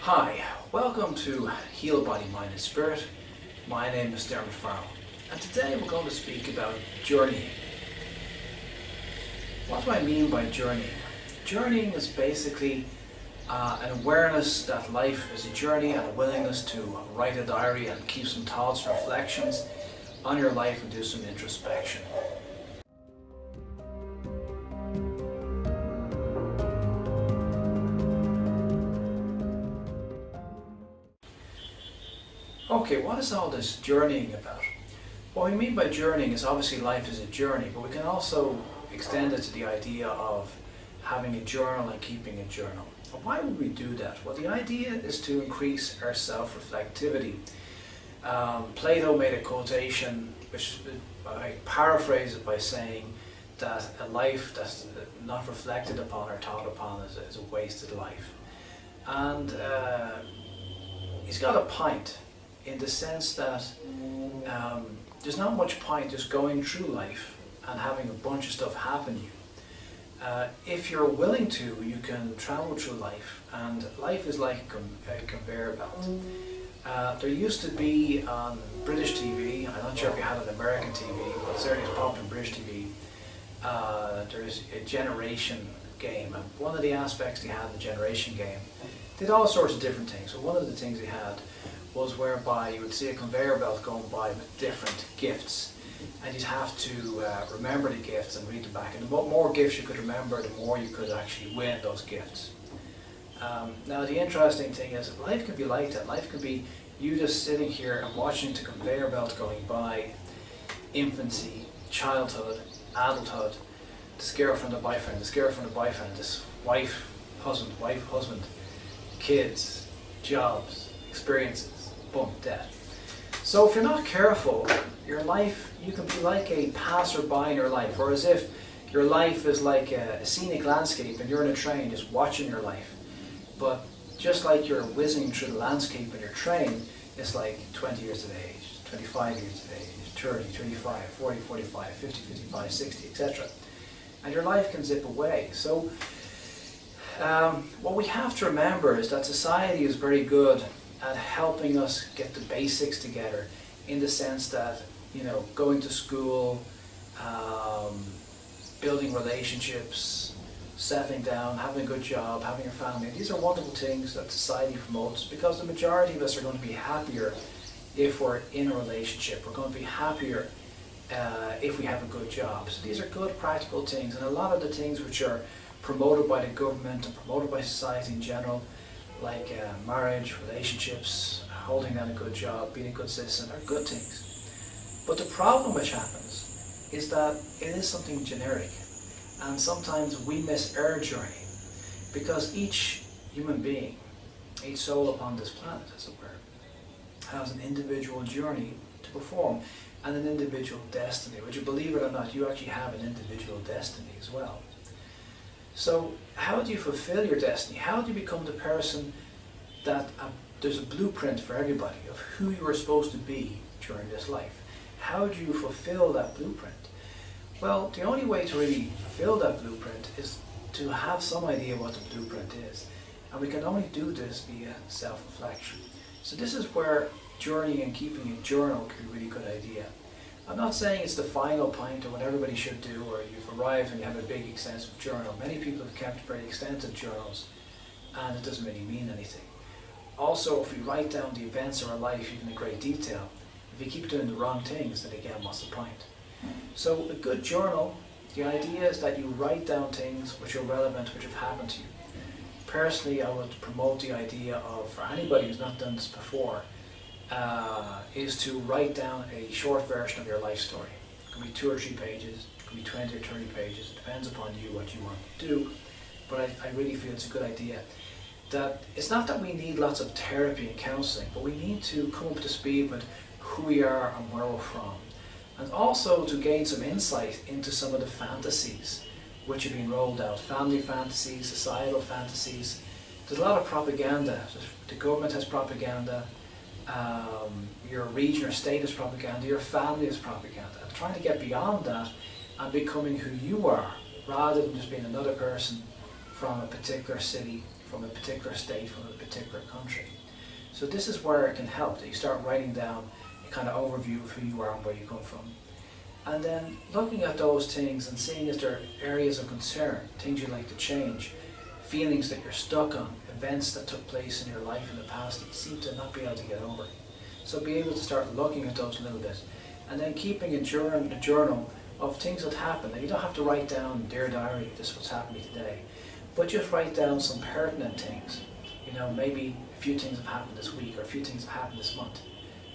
Hi, welcome to Heal Body, Mind and Spirit. My name is Dermot Farrell, and today we're going to speak about journeying. What do I mean by journeying? Journeying is basically an awareness that life is a journey and a willingness to write a diary and keep some thoughts, reflections on your life and do some introspection. Okay, what is all this journeying about? What we mean by journeying is obviously life is a journey, but we can also extend it to the idea of having a journal and keeping a journal. And why would we do that? Well, the idea is to increase our self-reflectivity. Plato made a quotation, which I paraphrase it by saying that a life that's not reflected upon or thought upon is a wasted life. And he's got a point, in the sense that there's not much point just going through life and having a bunch of stuff happen to you. If you're willing to, you can travel through life, and life is like a conveyor belt. There used to be on British TV, I'm not sure if you had an American TV, but certainly it's popular in British TV, there's a generation game, and one of the aspects they had in the generation game did all sorts of different things. So one of the things they had was whereby you would see a conveyor belt going by with different gifts, and you'd have to remember the gifts and read them back. And the more gifts you could remember, the more you could actually win those gifts. Now the interesting thing is, life could be like that. Life could be you just sitting here and watching the conveyor belt going by: infancy, childhood, adulthood, this girlfriend or boyfriend, this girlfriend or boyfriend, this wife, husband, kids, jobs, experiences, boom, death. So if you're not careful, your life, you can be like a passerby in your life, or as if your life is like a scenic landscape and you're in a train just watching your life. But just like you're whizzing through the landscape in your train, it's like 20 years of age, 25 years of age, 30, 35, 40, 45, 50, 55, 60, etc. And your life can zip away. So what we have to remember is that society is very good at helping us get the basics together, in the sense that, you know, going to school, building relationships, settling down, having a good job, having a family. These are wonderful things that society promotes, because the majority of us are going to be happier if we're in a relationship. We're going to be happier if we have a good job. So these are good practical things, and a lot of the things which are promoted by the government and promoted by society in general, like marriage, relationships, holding down a good job, being a good citizen, are good things. But the problem which happens is that it is something generic, and sometimes we miss our journey, because each human being, each soul upon this planet, as it were, has an individual journey to perform and an individual destiny. Would you believe it or not, you actually have an individual destiny as well. So how do you fulfill your destiny? How do you become the person that there's a blueprint for everybody of who you are supposed to be during this life? How do you fulfill that blueprint? Well, the only way to really fulfill that blueprint is to have some idea what the blueprint is. And we can only do this via self-reflection. So this is where journeying and keeping a journal can be a really good idea. I'm not saying it's the final point or what everybody should do, or you've arrived and you have a big extensive journal. Many people have kept very extensive journals and it doesn't really mean anything. Also, if we write down the events of our life even in great detail, if you keep doing the wrong things, then again, what's the point? So a good journal, the idea is that you write down things which are relevant, which have happened to you. Personally, I would promote the idea of, for anybody who's not done this before, is to write down a short version of your life story. It can be 2 or 3 pages, it can be 20 or 30 pages, it depends upon you what you want to do, but I really feel it's a good idea. That it's not that we need lots of therapy and counselling, but we need to come up to speed with who we are and where we're from, and also to gain some insight into some of the fantasies which have been rolled out, family fantasies, societal fantasies. There's a lot of propaganda. The government has propaganda, your region or state is propaganda, your family is propaganda. And trying to get beyond that and becoming who you are, rather than just being another person from a particular city, from a particular state, from a particular country. So this is where it can help, that you start writing down a kind of overview of who you are and where you come from. And then looking at those things and seeing if there are areas of concern, things you'd like to change, feelings that you're stuck on, events that took place in your life in the past that you seem to not be able to get over. So be able to start looking at those a little bit. And then keeping a journal of things that happen. And you don't have to write down, dear diary, this is what's happened to me today. But just write down some pertinent things. You know, maybe a few things have happened this week or a few things have happened this month.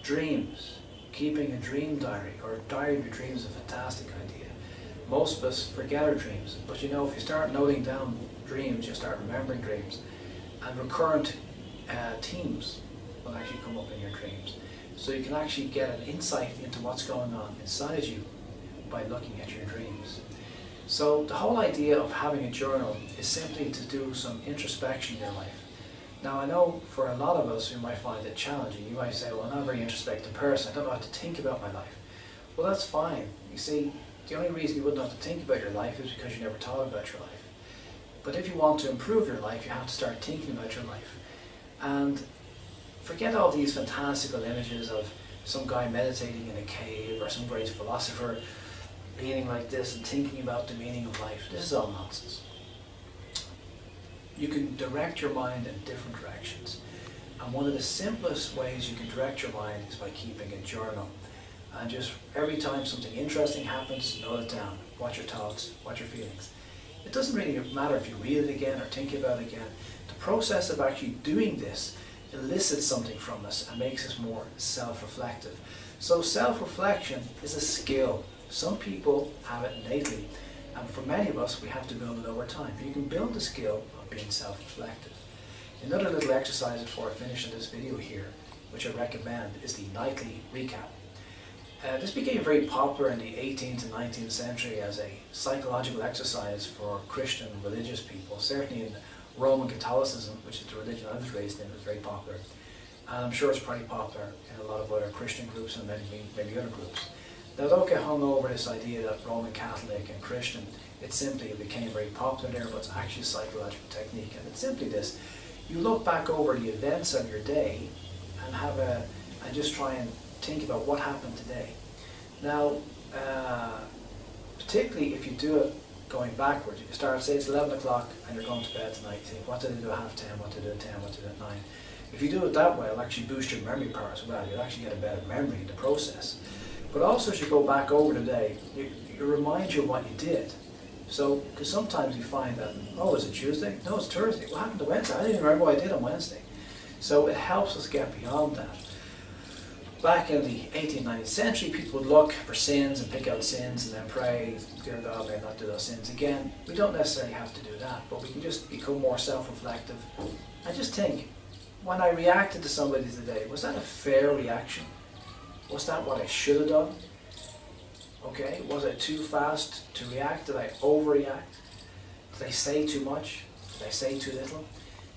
Dreams. Keeping a dream diary or a diary of your dreams is a fantastic idea. Most of us forget our dreams, but you know, if you start noting down dreams, you start remembering dreams, and recurrent themes will actually come up in your dreams. So you can actually get an insight into what's going on inside you by looking at your dreams. So the whole idea of having a journal is simply to do some introspection in your life. Now I know for a lot of us who might find it challenging, you might say, well, I'm not a very introspective person, I don't know how to think about my life. Well, that's fine. You see, the only reason you wouldn't have to think about your life is because you never thought about your life. But if you want to improve your life, you have to start thinking about your life. And forget all these fantastical images of some guy meditating in a cave or some great philosopher being like this and thinking about the meaning of life. This is all nonsense. You can direct your mind in different directions. And one of the simplest ways you can direct your mind is by keeping a journal. And just every time something interesting happens, note it down. Watch your thoughts, watch your feelings. It doesn't really matter if you read it again or think about it again. The process of actually doing this elicits something from us and makes us more self-reflective. So self-reflection is a skill. Some people have it innately, and for many of us we have to build it over time. But you can build the skill of being self-reflective. Another little exercise before I finish this video here, which I recommend, is the nightly recap. This became very popular in the 18th and 19th century as a psychological exercise for Christian religious people. Certainly in Roman Catholicism, which is the religion I was raised in, was very popular. And I'm sure it's pretty popular in a lot of other Christian groups and many other groups. Now don't get hung over this idea that Roman Catholic and Christian, it simply became very popular there, but it's actually a psychological technique. And it's simply this: you look back over the events of your day and just try and think about what happened today. Now, particularly if you do it going backwards, if you start, say it's 11 o'clock and you're going to bed tonight, you think, what did I do at half 10, what did I do at 10, what did I do at 9? If you do it that way, it'll actually boost your memory power as well. You'll actually get a better memory in the process. But also as you go back over the day, it reminds you of what you did. So, because sometimes you find that, oh, is it Tuesday? No, it's Thursday. What happened to Wednesday? I didn't even remember what I did on Wednesday. So it helps us get beyond that. Back in the 18th, 19th century, people would look for sins and pick out sins and then pray, dear God, may I not do those sins again. We don't necessarily have to do that, but we can just become more self-reflective and just think, when I reacted to somebody today, was that a fair reaction? Was that what I should have done? Okay, was I too fast to react? Did I overreact? Did I say too much? Did I say too little?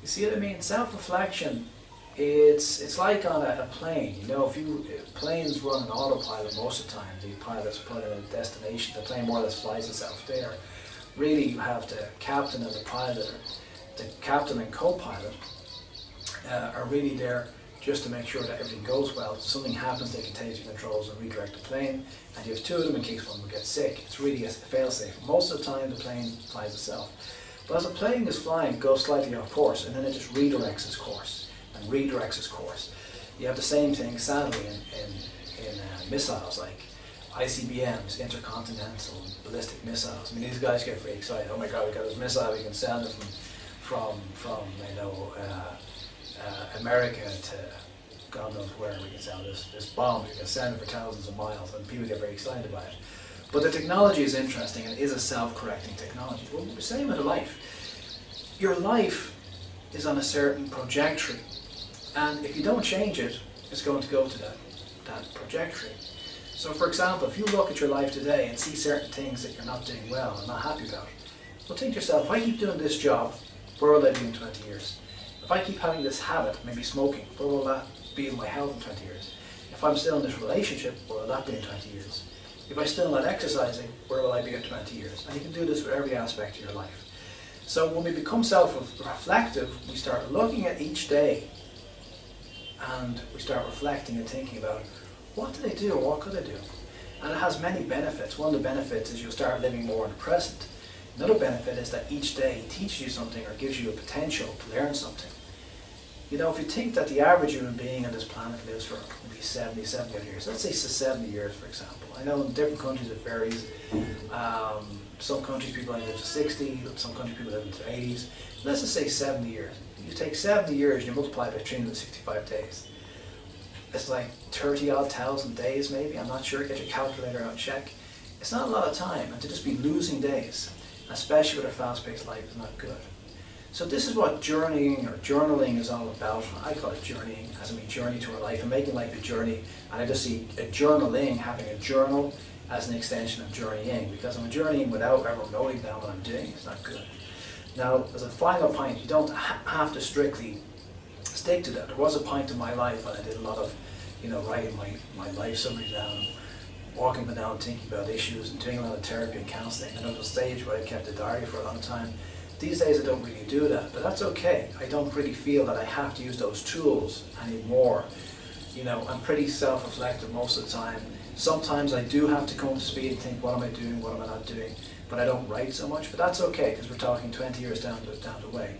You see what I mean? Self-reflection, it's like on a plane. You know, planes run on autopilot most of the time. The pilot's put in a destination. The plane more or less flies itself there. Really, you have the captain and the pilot, the captain and co-pilot are really there just to make sure that everything goes well. If something happens, they can take the controls and redirect the plane, and you have two of them in case one will get sick. It's really a fail-safe. Most of the time, the plane flies itself. But as a plane is flying, it goes slightly off course, and then it just redirects its course, and redirects its course. You have the same thing, sadly, in missiles, like ICBMs, intercontinental ballistic missiles. I mean, these guys get very excited. Oh my God, we got this missile, we can send it from America to God knows where. We can send this bomb, we can send it for thousands of miles, and people get very excited about it. But the technology is interesting and is a self-correcting technology. Well, the same with life. Your life is on a certain trajectory, and if you don't change it, it's going to go to that trajectory. So for example, if you look at your life today and see certain things that you're not doing well and not happy about, well, think to yourself, if I keep doing this job, where will I be in 20 years? If I keep having this habit, maybe smoking, where will that be in my health in 20 years? If I'm still in this relationship, where will that be in 20 years? If I'm still not exercising, where will I be in 20 years? And you can do this with every aspect of your life. So when we become self-reflective, we start looking at each day and we start reflecting and thinking about, what did I do or what could I do? And it has many benefits. One of the benefits is you'll start living more in the present. Another benefit is that each day teaches you something or gives you a potential to learn something. You know, if you think that the average human being on this planet lives for maybe 70 years, let's say 70 years for example. I know in different countries it varies. Some countries people live to 60, some countries people live into 80s. Let's just say 70 years. You take 70 years and you multiply it by 365 days. It's like 30 odd thousand days maybe, I'm not sure, get your calculator out and check. It's not a lot of time, and to just be losing days, especially with a fast-paced life, is not good. So this is what journeying or journaling is all about. I call it journeying, as I mean journey to our life, and making life a journey. And I just see a journaling, having a journal, as an extension of journeying, because I'm journeying without ever noting down what I'm doing. It's not good. Now, as a final point, you don't have to strictly stick to that. There was a point in my life when I did a lot of, writing my life summary down, walking up down, thinking about issues, and doing a lot of therapy and counselling. And there was a stage where I kept a diary for a long time. These days I don't really do that, but that's okay. I don't really feel that I have to use those tools anymore. I'm pretty self-reflective most of the time. Sometimes I do have to come up to speed and think, what am I doing, what am I not doing? But I don't write so much, but that's okay, because we're talking 20 years down the way.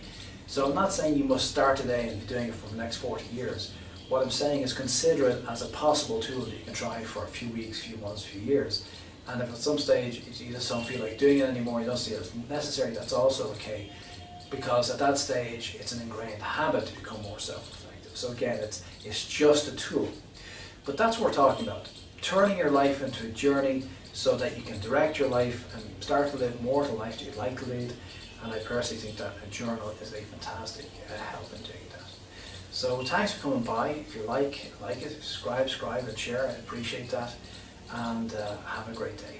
So I'm not saying you must start today and be doing it for the next 40 years. What I'm saying is consider it as a possible tool that you can try for a few weeks, few months, few years. And if at some stage you just don't feel like doing it anymore, you don't see it as necessary, that's also okay. Because at that stage, it's an ingrained habit to become more self-reflective. So again, it's just a tool. But that's what we're talking about. Turning your life into a journey so that you can direct your life and start to live more the life that you'd like to lead. And I personally think that a journal is a fantastic help in doing that. So thanks for coming by. If you like it, subscribe and share. I appreciate that. And have a great day.